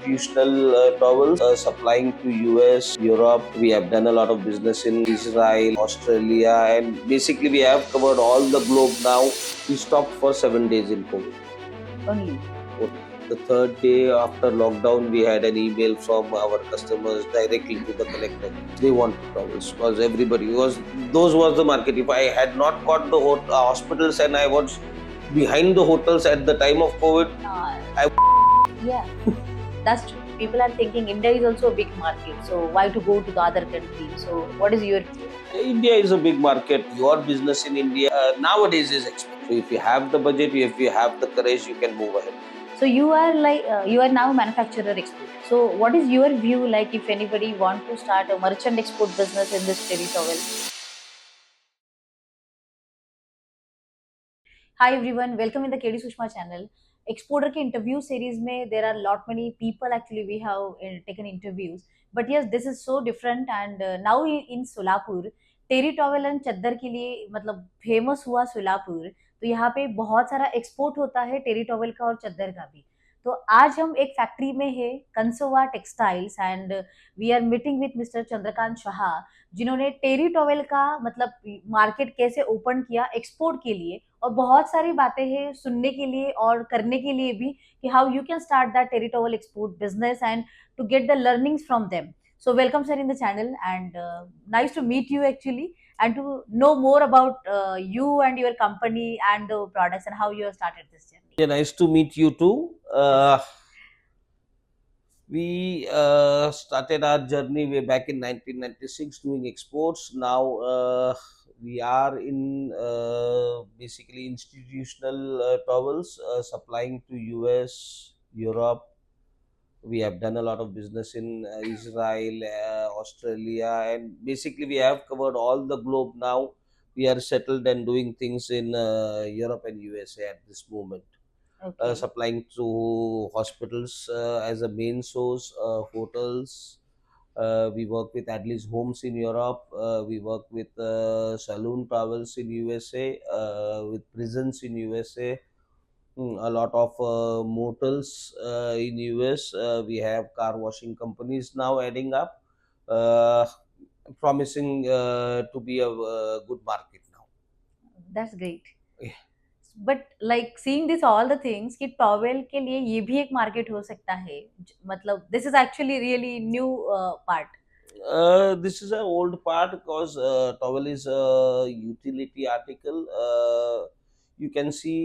institutional towels supplying to US, Europe. We have done a lot of business in Israel, Australia, and basically we have covered all the globe now. We stopped for 7 days in COVID. Only. The third day after lockdown, we had an email from our customers directly to the collector. They want towels because everybody those was the market. If I had not got the hospitals and I was behind the hotels at the time of COVID, Yeah, that's true. People are thinking India is also a big market, so why to go to the other country? So, what is your view? India is a big market. Your business in India nowadays is expensive. So if you have the budget, if you have the courage, you can move ahead. So you are you are now manufacturer export. So what is your view like if anybody want to start a merchant export business in this terry towel? Hi everyone, welcome in the KDSushma channel. Exporter के interview series में there are lot many people actually we have taken interviews. But yes, this is so different and now in Solapur terry towel and चद्दर के लिए मतलब famous हुआ सोलापुर. तो यहाँ पे बहुत सारा एक्सपोर्ट होता है टेरी टॉवेल का और चद्दर का भी. तो आज हम एक फैक्ट्री में है कंसोवा textiles and we are meeting with Mr Chandrakant Shah जिन्होंने टेरी टॉवेल का मतलब मार्केट कैसे ओपन किया एक्सपोर्ट के लिए और बहुत सारी बातें हैं सुनने के लिए और करने के लिए भी कि how you can start that terry towel export business and to get the learnings from them. So welcome sir in the channel and nice to meet you actually and to know more about you and your company and the products and how you have started this journey. Yeah, nice to meet you too. We started our journey way back in 1996 doing exports. Now we are in basically institutional towels supplying to US, Europe. We have done a lot of business in Israel, Australia, and basically we have covered all the globe now. We are settled and doing things in Europe and USA at this moment. Okay. Supplying to hospitals as a main source, hotels. We work with at least homes in Europe. We work with saloon travels in USA, with prisons in USA. A lot of motels in US. We have car washing companies now adding up, uh, promising to be a good market now. That's great. Yeah. But like seeing this all the things कि towel के लिए ये भी एक market हो सकता है मतलब this is actually really new part. This is an old part because towel is a utility article. You can see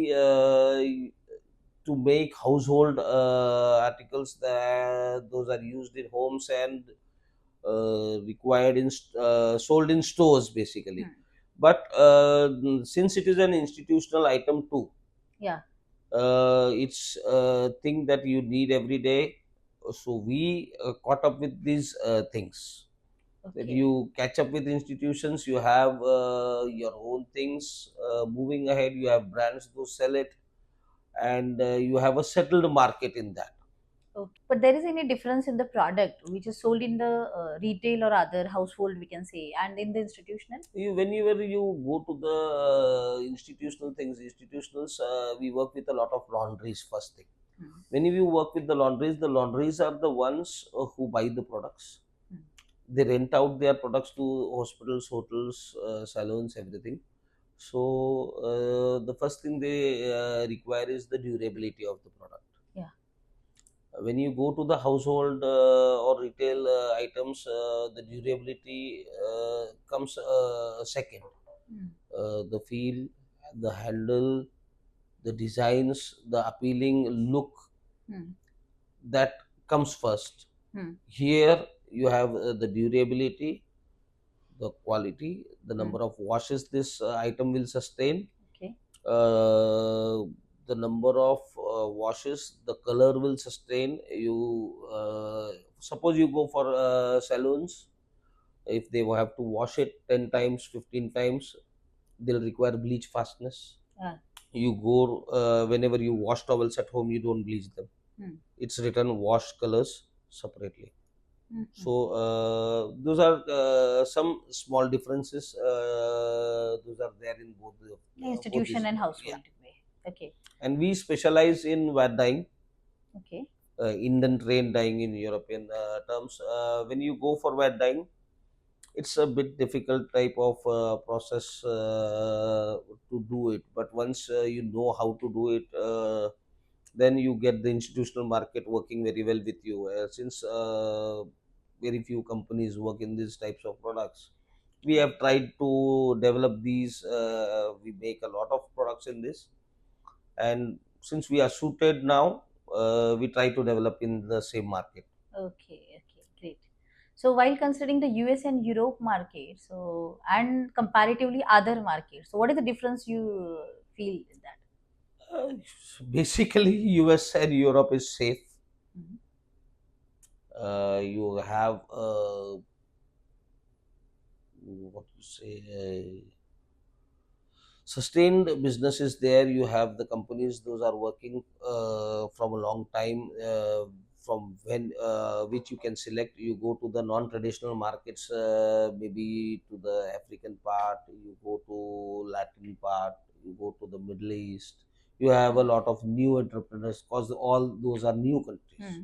to make household articles that those are used in homes and required in sold in stores basically. But since it is an institutional item too, Yeah. it's a thing that you need every day. So we caught up with these things. That Okay. you catch up with institutions, you have your own things moving ahead. You have brands to sell it, and you have a settled market in that. Okay. But there is any difference in the product which is sold in the retail or other household we can say and in the institutional? Whenever you go to the institutional things, institutionals, we work with a lot of laundries first thing. Whenever you work with the laundries are the ones who buy the products. They rent out their products to hospitals, hotels, salons, everything. So the first thing they require is the durability of the product. Yeah. When you go to the household or retail items, the durability comes second. The feel, the handle, the designs, the appealing look, that comes first. Here you have the durability, the quality, the number of washes this item will sustain. Okay. The number of washes, the color will sustain. You suppose you go for salons, if they have to wash it 10 times, 15 times, they'll require bleach fastness. You go whenever you wash towels at home, you don't bleach them. It's written wash colors separately. So those are some small differences. Those are there in both the Institution and household. Yeah. Okay. And we specialize in wet dyeing. Okay. indent rain dyeing in European terms. When you go for wet dyeing, it's a bit difficult type of process to do it. But once you know how to do it, then you get the institutional market working very well with you. Since very few companies work in these types of products, we have tried to develop these. We make a lot of products in this, and since we are suited now, we try to develop in the same market. Okay, okay, great. So while considering the US and Europe market, so and comparatively other markets, so what is the difference you feel in that? Uh, Basically, US and Europe is safe. Mhm. You have what you say, sustained businesses there. You have the companies; those are working from a long time. From when which you can select, you go to the non-traditional markets, maybe to the African part, you go to Latin part, you go to the Middle East. You have a lot of new entrepreneurs because all those are new countries. Hmm.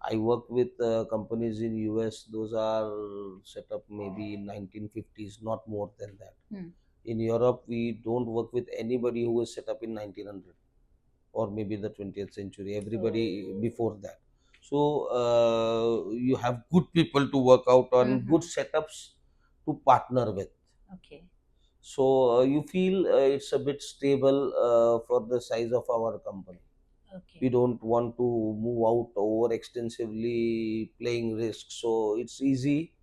I work with companies in US. Those are set up maybe in 1950s, not more than that. Hmm. In Europe, we don't work with anybody who was set up in 1900 or maybe the 20th century. Oh. Everybody before that. So you have good people to work out on, good Mm-hmm. setups to partner with. Okay. So you feel it's a bit stable for the size of our company. We Okay. don't want to move out over extensively playing risk, so it's easy.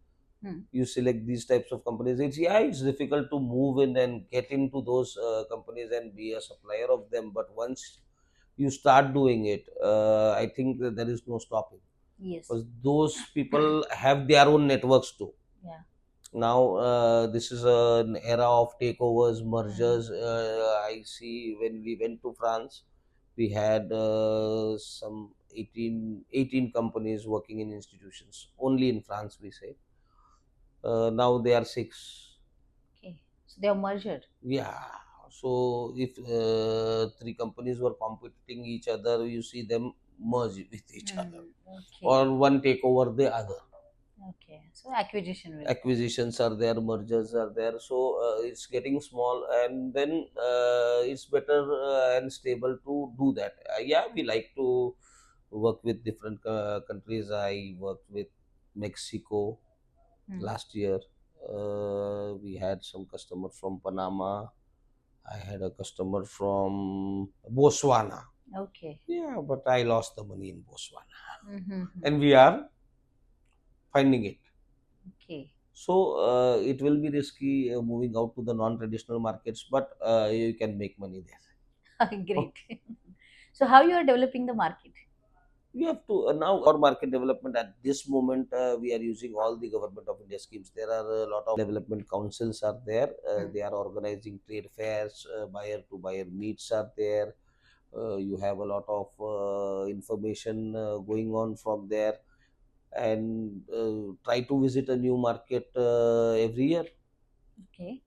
Hmm. You select these types of companies. It's, yeah, it's difficult to move in and get into those companies and be a supplier of them, but once you start doing it, I think that there is no stopping, Yes. because those people have their own networks too. Yeah. Now this is an era of takeovers, Hmm. mergers. I see when we went to France, we had some 18 companies working in institutions only in France, we say. Now they are six. Okay. So they are merged. Yeah. So if three companies were competing each other, you see them merge with each other, Hmm. Okay. or one take over the other. Okay. So acquisition will come. Acquisitions are there, mergers are there. So it's getting small, and then it's better and stable to do that. Yeah, we like to work with different countries. I worked with Mexico Hmm. last year. We had some customers from Panama. I had a customer from Botswana. Okay. Yeah, but I lost the money in Botswana, Mm-hmm. and we are finding it. Okay. So it will be risky moving out to the non-traditional markets, but you can make money there. Great. So how you are developing the market? We have to now our market development at this moment. We are using all the government of India schemes. There are a lot of development councils are there. Hmm. They are organizing trade fairs. Buyer to buyer meets are there. You have a lot of information going on from there, and try to visit a new market every year. Okay.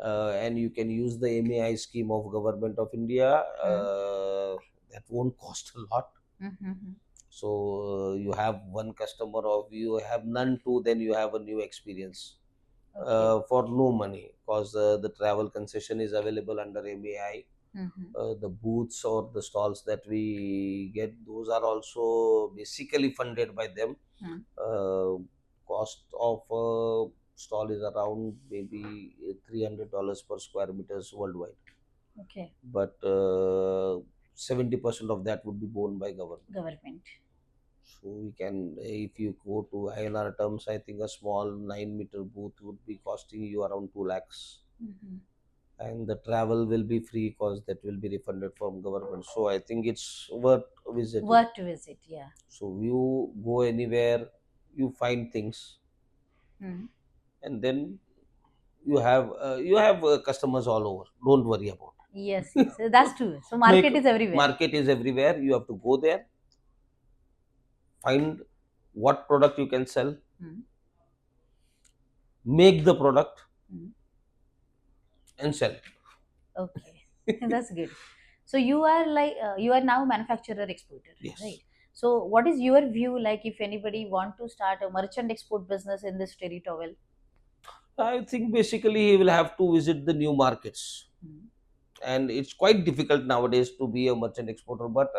And you can use the MAI scheme of government of India. Hmm. That won't cost a lot. Mm-hmm. So you have one customer, of you have none two, then you have a new experience Okay. for no money, because the travel concession is available under MAI. Mm-hmm. The booths or the stalls that we get, those are also basically funded by them. Hmm. Cost of a stall is around maybe $300 per square meters worldwide, Okay. but 70% of that would be borne by government. Government. So we can, if you go to INR terms, I think a small 9-meter booth would be costing you around 2 lakhs, Mm-hmm. and the travel will be free because that will be refunded from government. So I think it's worth visiting. Worth to visit. Yeah. So you go anywhere, you find things, Hmm. and then you have customers all over. Don't worry about Yes. it. Yes. That's true. So Make market is everywhere. market is everywhere. You have to go there, find what product you can sell, Hmm. make the product, Hmm. and sell it. Okay. That's good. So you are like you are now manufacturer exporter, right? Yes. So what is your view, like if anybody want to start a merchant export business in this territory? I think basically he will have to visit the new markets, Hmm. and it's quite difficult nowadays to be a merchant exporter. But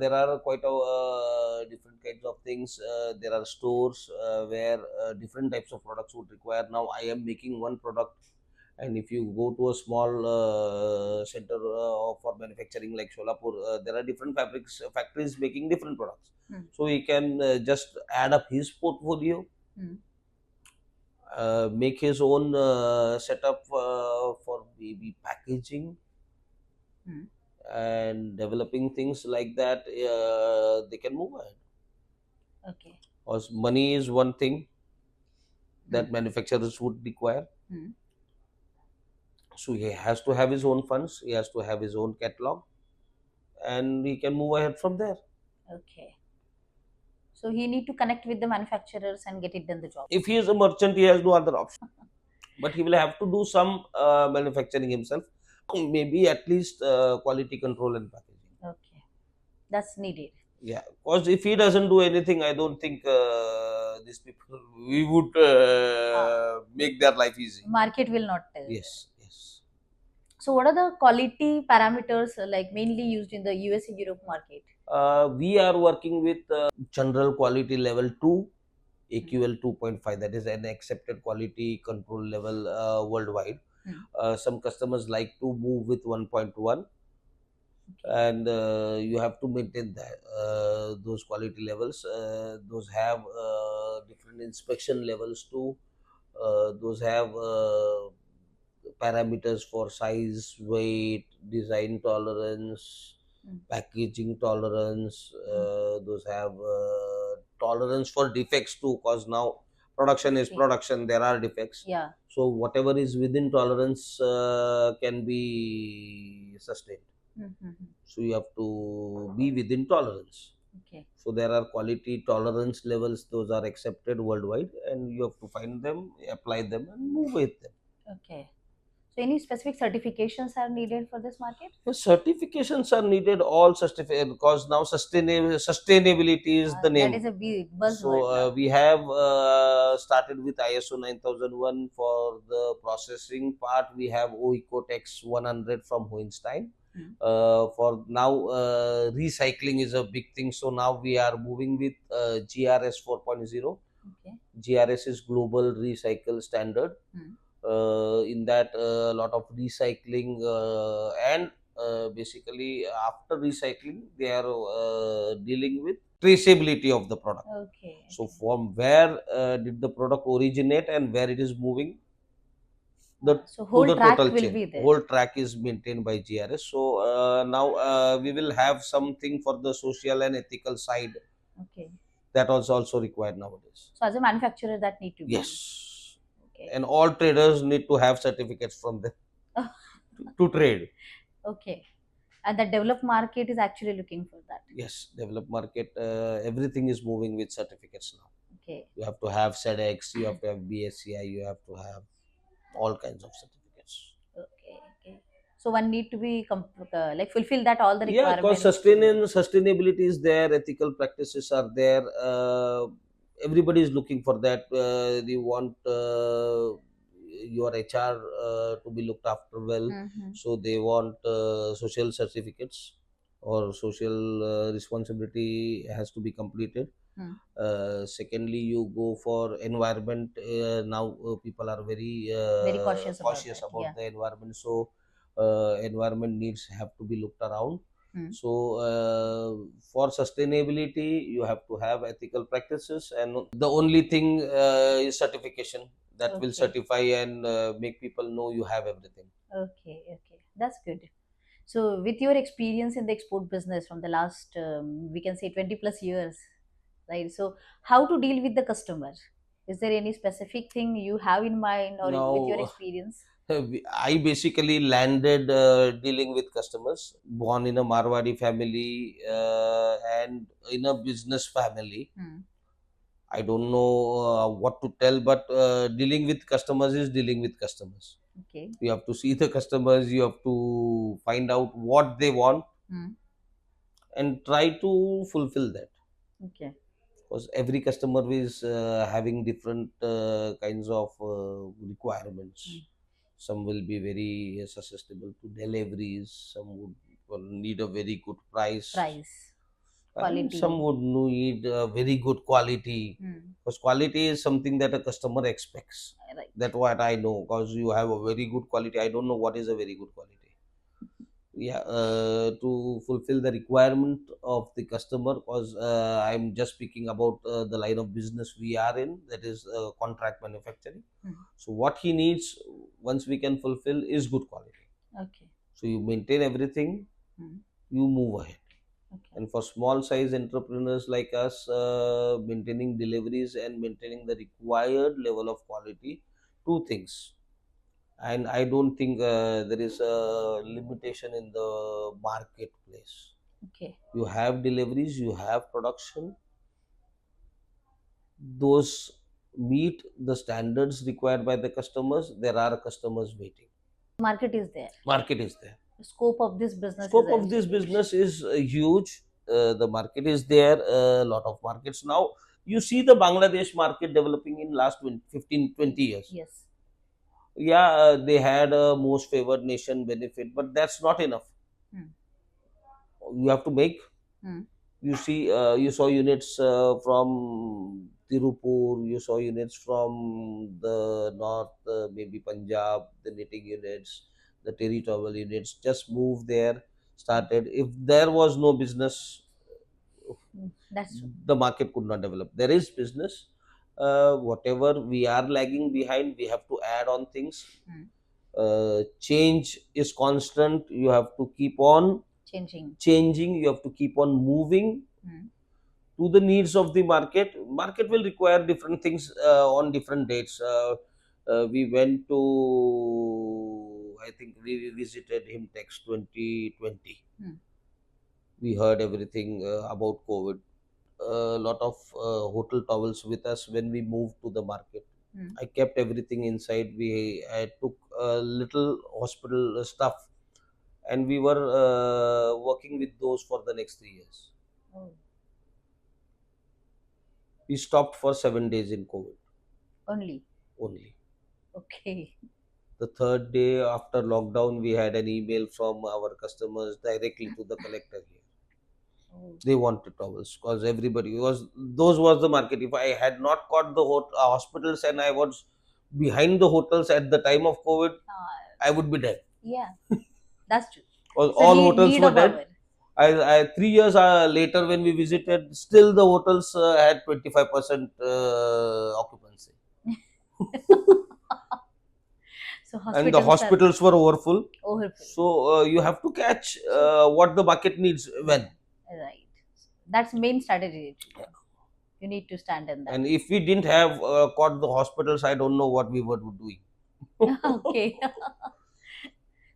there are quite a different kinds of things. There are stores where different types of products would require. Now I am making one product, and if you go to a small center for manufacturing like Solapur, there are different fabrics factories making different products. Hmm. So he can just add up his portfolio, Hmm. make his own setup for maybe packaging Hmm. and developing things like that. They can move ahead. Okay. Because money is one thing Hmm. that manufacturers would require. Hmm. So he has to have his own funds, he has to have his own catalog, and he can move ahead from there. Okay. So he need to connect with the manufacturers and get it done the job. If he is a merchant, he has no other option. But he will have to do some manufacturing himself, maybe at least quality control and packaging. Okay. That's needed. Yeah, because if he doesn't do anything, I don't think these people we would make their life easy. Market will not tell. Yes, yes. So what are the quality parameters like mainly used in the US and Europe market? We are working with general quality level 2, Hmm. AQL 2.5. That is an accepted quality control level worldwide. Hmm. Some customers like to move with 1.1, Okay. and you have to maintain that those quality levels. Those have different inspection levels too. Those have parameters for size, weight, design tolerance, Hmm. packaging tolerance. Hmm. Those have tolerance for defects too, because now production is Okay. production. There are defects. Yeah. So whatever is within tolerance can be sustained. Mm-hmm. So you have to be within tolerance. Okay. So there are quality tolerance levels; those are accepted worldwide, and you have to find them, apply them, and move with them. Okay. So any specific certifications are needed for this market? The certifications are needed, all certificate, because now sustainability is the That name. is a big So buzzword now. we have started with ISO 9001 for the processing part. We have OECOTEX 100 from Hohenstein. Hmm. For now, recycling is a big thing. So now we are moving with GRS 4.0. Okay. GRS is Global Recycle Standard. Hmm. In that, a lot of recycling and basically after recycling, they are dealing with traceability of the product. Okay. So from where did the product originate and where it is moving, the So to whole the track total will chain, be there. whole track is maintained by GRS. So now we will have something for the social and ethical side, Okay. that was also required nowadays. So as a manufacturer, that need to be. Yes, Okay. and all traders need to have certificates from them to trade. Okay. And the developed market is actually looking for that. Yes, developed market, everything is moving with certificates now. Okay. You have to have SEDEX, you have to have BSCI, you have to have all kinds of certificates. Okay. Okay. So one need to be like fulfill that all the Yeah, because requirements to be. sustainability is there, ethical practices are there. Everybody is looking for that. They want your HR to be looked after well, Mm-hmm. so they want social certificates, or social responsibility has to be completed. Hmm. Secondly, you go for environment. Now people are very Very cautious about cautious that. about Yeah. the environment. So environment needs have to be looked around. Hmm. So for sustainability, you have to have ethical practices, and the only thing is certification that will Okay. certify and make people know you have everything. Okay. Okay. That's good. So, with your experience in the export business from the last, we can say 20 plus years, right? So, how to deal with the customer? Is there any specific thing you have in mind or with your Now experience? I basically landed dealing with customers, born in a Marwadi family and in a business family. Hmm. I don't know what to tell, but dealing with customers is dealing with customers. Okay. You have to see the customers, you have to find out what they want Hmm. and try to fulfill that. Okay. because every customer is having different kinds of Mm. requirements. Some will be very susceptible to deliveries, some would need a very good price, Price, and some quality. would need very good quality, Mm. because quality is something that a customer expects. Right. That what I know, because you have a very good quality, I don't know what is a very good quality. Yeah, to fulfill the requirement of the customer, because I'm just speaking about the line of business we are in, that is contract manufacturing. Mm. So what he needs, once we can fulfill, is good quality. Okay. So you maintain everything, Mm. you move ahead. Okay. And for small size entrepreneurs like us, maintaining deliveries and maintaining the required level of quality, two things. And I don't think there is a limitation in the marketplace. Okay. You have deliveries, you have production, those meet the standards required by the customers, there are customers waiting, Market is there. market is there. The scope of this business is Scope of also this huge. business is huge. The market is there, a lot of markets now. You see the Bangladesh market developing in last 20, 15, 20 years. Yes. Yeah, they had a most favored nation benefit, but that's not enough. Mm. You have to make. Mm. You see, you saw units from Tirupur, you saw units from the north, maybe Punjab, the knitting units, the territorial units just moved there, started. If there was no business, Mm. That's true. the market could not develop. There is business. Whatever we are lagging behind, we have to add on things. Mm. Change is constant. You have to keep on Changing. changing. You have to keep on moving Mm. to the needs of the market. Market will require different things on different dates. We went to, I think we visited Himtex 2020. Mm. We heard everything about COVID. A lot of hotel towels with us when we moved to the market. Mm. I kept everything inside. I took a little hospital stuff, and we were working with those for the next 3 years. Oh. We stopped for 7 days in COVID Only. only. Okay. The third day after lockdown, we had an email from our customers directly to the collector here. Oh. They wanted towels because everybody was, those was the market. If I had not caught the hospitals and I was behind the hotels at the time of COVID, I would be dead. Yeah, that's true. Because It's a all hotels need were of dead. our. 3 years later, when we visited, still the hotels had 25% occupancy. So And the hospitals are hospitals were overfull. overfull. So you have to catch So what the market needs when. right, that's main strategy actually. You need to stand in that. And if we didn't have caught the hospitals, I don't know what we were doing. Okay.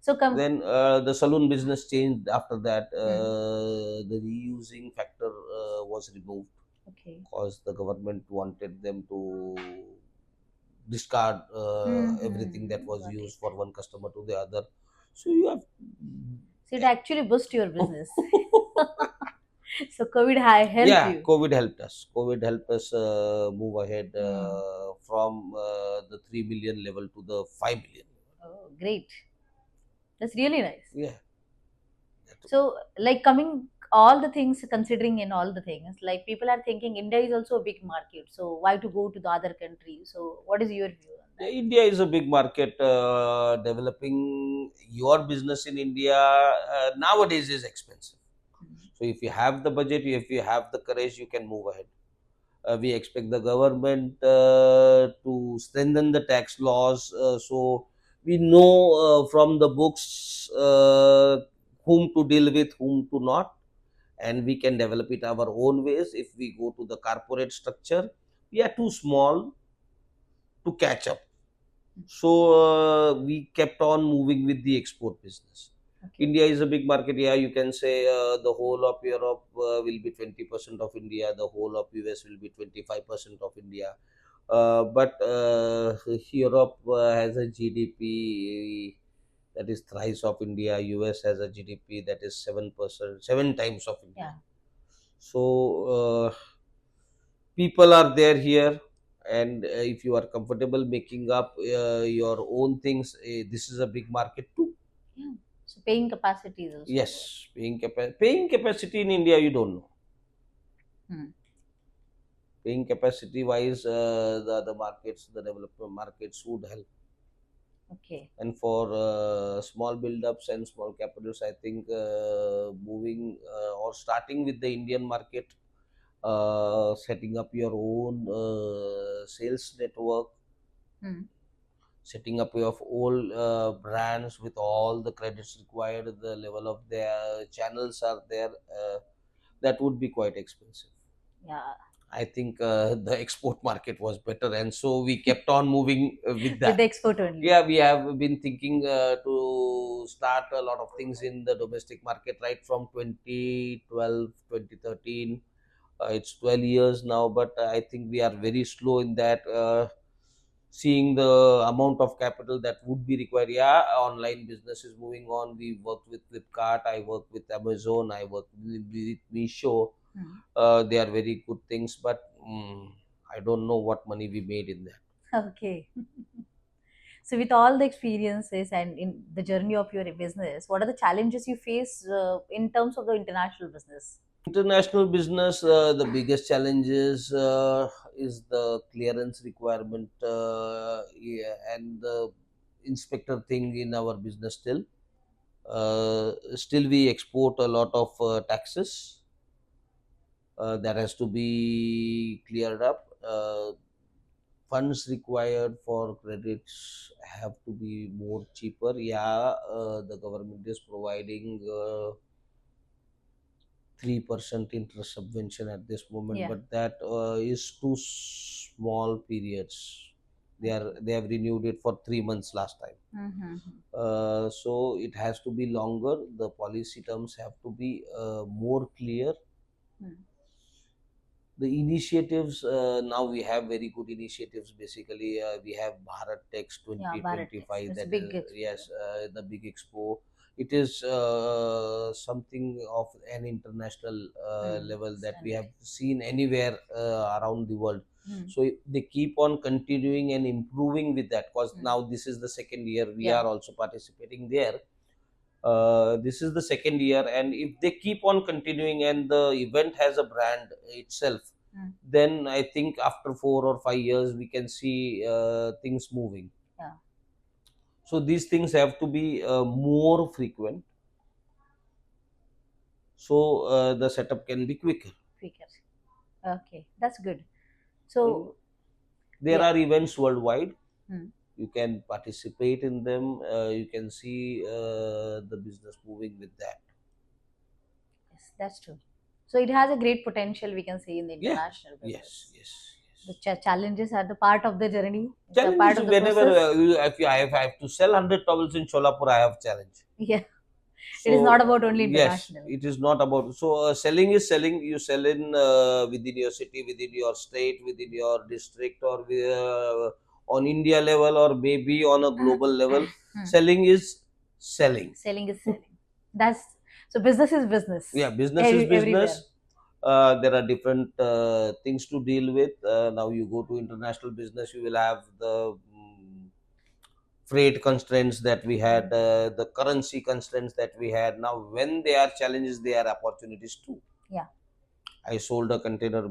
So come. Then the saloon business changed after that. Hmm. The reusing factor was removed Okay. because the government wanted them to discard everything that Mm-hmm. was Got it. used for one customer to the other. So you have. So it actually boost your business. So COVID help Yeah, you. COVID helped us. COVID helped us move ahead Hmm. from the 3 million level to the 5 million level. Oh, great. That's really nice. Yeah. So, like coming all the things, considering in all the things, like people are thinking India is also a big market. So why to go to the other countries? So what is your view on Yeah, that? India is a big market. Developing your business in India nowadays is expensive. Mhm. So if you have the budget, if you have the courage, you can move ahead. We expect the government to strengthen the tax laws, so we know from the books whom to deal with, whom to not, and we can develop it our own ways. If we go to the corporate structure, we are too small to catch up. So we kept on moving with the export business. Okay. India is a big market. Yeah, you can say the whole of Europe will be 20% of India. The whole of US will be 25% of India. But Europe has a GDP that is thrice of India. US has a GDP that is 7%, 7 times of India. Yeah. So people are there here, and if you are comfortable making up your own things, this is a big market too. Yeah. So paying capacity is also Yes, there. paying capacity in India, you don't know. Hmm. Paying capacity wise, the other markets, the developed markets would help. Okay. And for small build-ups and small capitals, I think moving or starting with the Indian market, setting up your own sales network, Hmm. setting up your own brands with all the credits required, the level of their channels are there, that would be quite expensive. Yeah. I think the export market was better, and so we kept on moving with With the that. export only. Yeah, we have been thinking to start a lot of things in the domestic market right from 2012, 2013. It's 12 years now, but I think we are very slow in that. Seeing the amount of capital that would be required, yeah, online business is moving on. We work with Flipkart, I work with Amazon, I work with Misho. Hmm. They are very good things, but I don't know what money we made in that. Okay. So with all the experiences and in the journey of your business, what are the challenges you face in terms of the international business? International business, the biggest challenges is the clearance requirement, yeah, and the inspector thing in our business still. Still, we export a lot of taxes that has to be cleared up. Funds required for credits have to be more cheaper. Yeah, the government is providing 3% interest subvention at this moment, Yeah. but that is too small periods. Okay. They have renewed it for 3 months last time. Mm-hmm. So it has to be longer. The policy terms have to be more clear. Hmm. The initiatives, now we have very good initiatives. Basically, we have Bharat Tex Yeah, Bharat Tex. 2025. It's a That is, big exposure. yes, the big expo. It is something of an international Hmm. level that we Standard. have seen anywhere around the world. Hmm. So they keep on continuing and improving with that, because Hmm. now this is the second year we Yeah. are also participating there. This is the second year, and if they keep on continuing and the event has a brand itself, Hmm. then I think after 4 or 5 years we can see things moving. Yeah. So these things have to be more frequent, so the setup can be quicker. Quicker. Okay, that's good. And So there yeah. are events worldwide. Hmm. You can participate in them. You can see the business moving with that. Yes, that's true. So it has a great potential, we can say, in the Yeah. international Yes. business. Yes. The Yes. challenges are the part of the journey. It's a Challenge part is of the whenever process. if I have to sell 100 towels in Cholapur, I have challenge. Yeah, it So is not about only yes, international. it is not about. So selling is selling. You sell in within your city, within your state, within your district, or on India level, or maybe on a global level. Hmm. Selling is selling. Selling is selling. That's so business is business. Yeah, business is Everywhere. business. There are different things to deal with. Now you go to international business, you will have the freight constraints that we had, the currency constraints that we had. Now, when they are challenges, they are opportunities too. Yeah. I sold a container,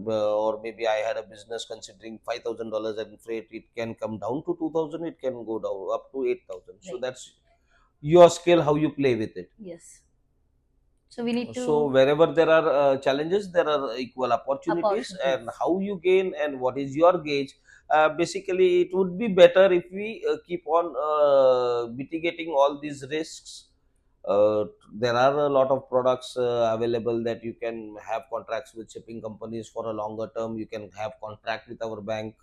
or maybe I had a business considering $5,000 and freight. It can come down to 2,000. It can go down up to 8,000. So Right. that's your skill, how you play with it. Yes. So we need So to wherever there are challenges, there are equal opportunities, and opportunities. how you gain and what is your gauge. Basically, it would be better if we keep on mitigating all these risks. uh, there are a lot of products available that you can have contracts with shipping companies for a longer term. You can have contract with our bank,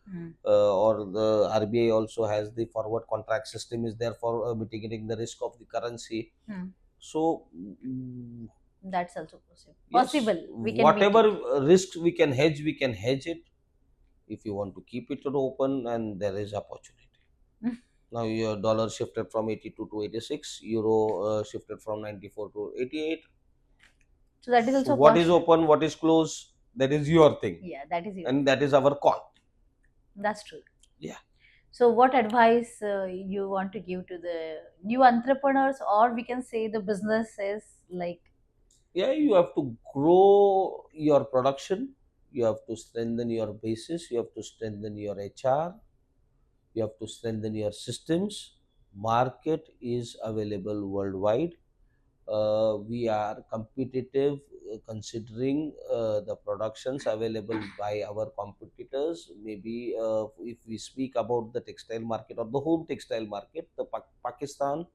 Hmm. or the RBI also has the forward contract system is there for mitigating the risk of the currency. Hmm. So That's also possible. yes, Possible. We can meet whatever it. risk we can hedge it. If you want to keep it open, and there is opportunity. Now your dollar shifted from 82 to 86, euro shifted from 94 to 88. So that is So also what is opportunity. open, what is closed, that is your thing, Yeah, that is your and thing. that is our call. That's true. Yeah. So, what advice you want to give to the new entrepreneurs, or we can say the businesses like? Yeah, you have to grow your production, you have to strengthen your basis, you have to strengthen your HR, you have to strengthen your systems. Market is available worldwide. We are competitive, considering the productions available by our competitors. Maybe if we speak about the textile market or the home textile market, the Pakistan,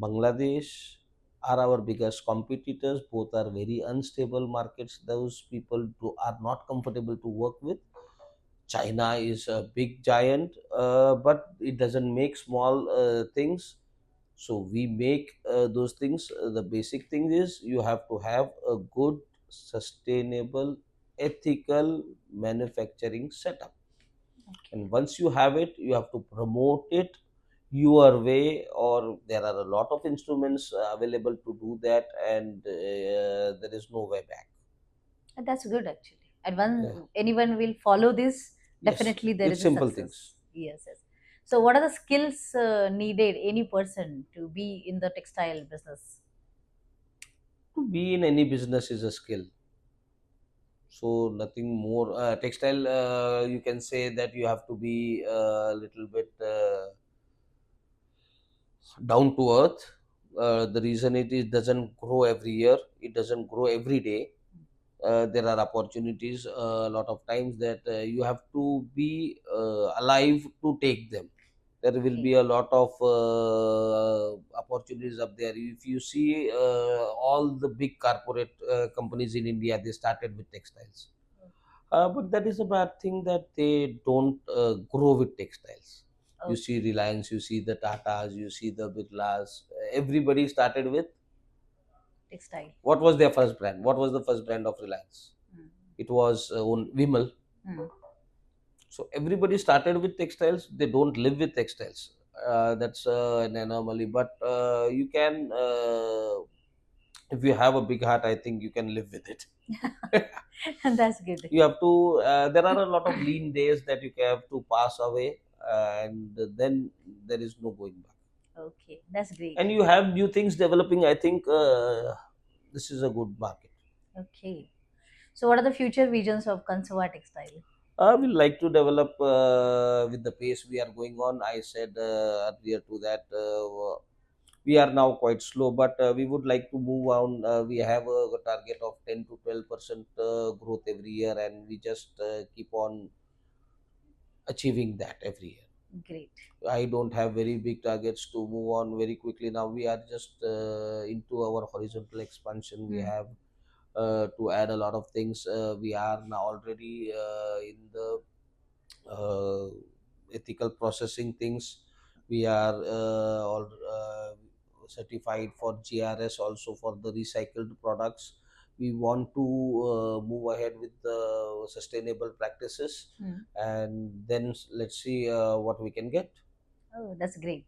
Bangladesh are our biggest competitors. Both are very unstable markets. Those people are not comfortable to work with. China is a big giant, but it doesn't make small things. So we make those things. The basic thing is you have to have a good, sustainable, ethical manufacturing setup. And once you have it, you have to promote it your way, or there are a lot of instruments available to do that, and there is no way back. And that's good actually. And Yeah. when anyone will follow this, Yes, definitely there it's is a simple success. things. Yes, yes. So, what are the skills needed any person to be in the textile business? To be in any business is a skill. So nothing more. Textile, you can say that you have to be a little bit down to earth. The reason it is doesn't grow every year, it doesn't grow every day. There are opportunities a lot of times that you have to be alive to take them. There will be Okay. a lot of opportunities up there. If you see all the big corporate companies in India, they started with textiles. But that is a bad thing that they don't grow with textiles. You see Okay. Reliance, you see the Tatas, you see the Birlas. Everybody started with, Textile. what was their first brand? What was the first brand of Reliance? Mm. It was Vimal. Mm. So everybody started with textiles. They don't live with textiles. That's an anomaly. But you can, if you have a big heart, I think you can live with it. That's good. You have to. There are a lot of lean days that you have to pass away, and then there is no going back. Okay, that's great. And you have new things developing. I think this is a good market. Okay. So, what are the future visions of Consuva Textile? We like to develop with the pace we are going on. I said earlier to that we are now quite slow, but we would like to move on. We have a target of 10 to 12% growth every year, and we just keep on achieving that every year. Great. I don't have very big targets to move on very quickly. Now we are just into our horizontal expansion. We Hmm. have to add a lot of things. We are now already in the uh, ethical processing things. We are all certified for GRS also for the recycled products. We want to move ahead with the sustainable practices, Hmm. and then let's see what we can get. Oh, that's great.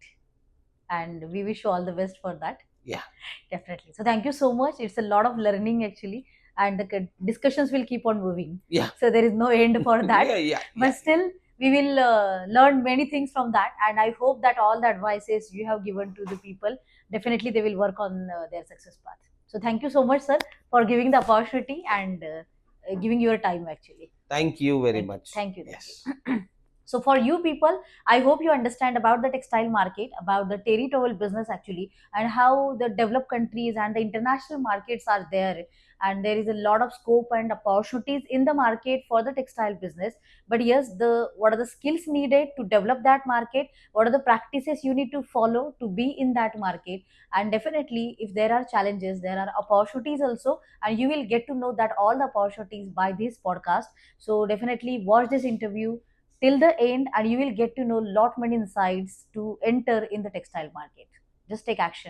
And we wish you all the best for that. Yeah, Definitely. So, thank you so much. It's a lot of learning actually, and the discussions will keep on moving. yeah, So, there is no end for that. yeah, yeah, But yeah. still, we will learn many things from that. And I hope that all the advices you have given to the people, definitely they will work on their success path. So, thank you so much, sir, for giving the opportunity and giving your time actually. Thank you very Thank you. much. Thank you. Thank Yes. you. So for you people, I hope you understand about the textile market, about the territorial business actually, and how the developed countries and the international markets are there. And there is a lot of scope and opportunities in the market for the textile business. But yes, the what are the skills needed to develop that market? What are the practices you need to follow to be in that market? And definitely, if there are challenges, there are opportunities also, and you will get to know that all the opportunities by this podcast. So definitely watch this interview till the end and you will get to know lot many insights to enter in the textile market. Just take action.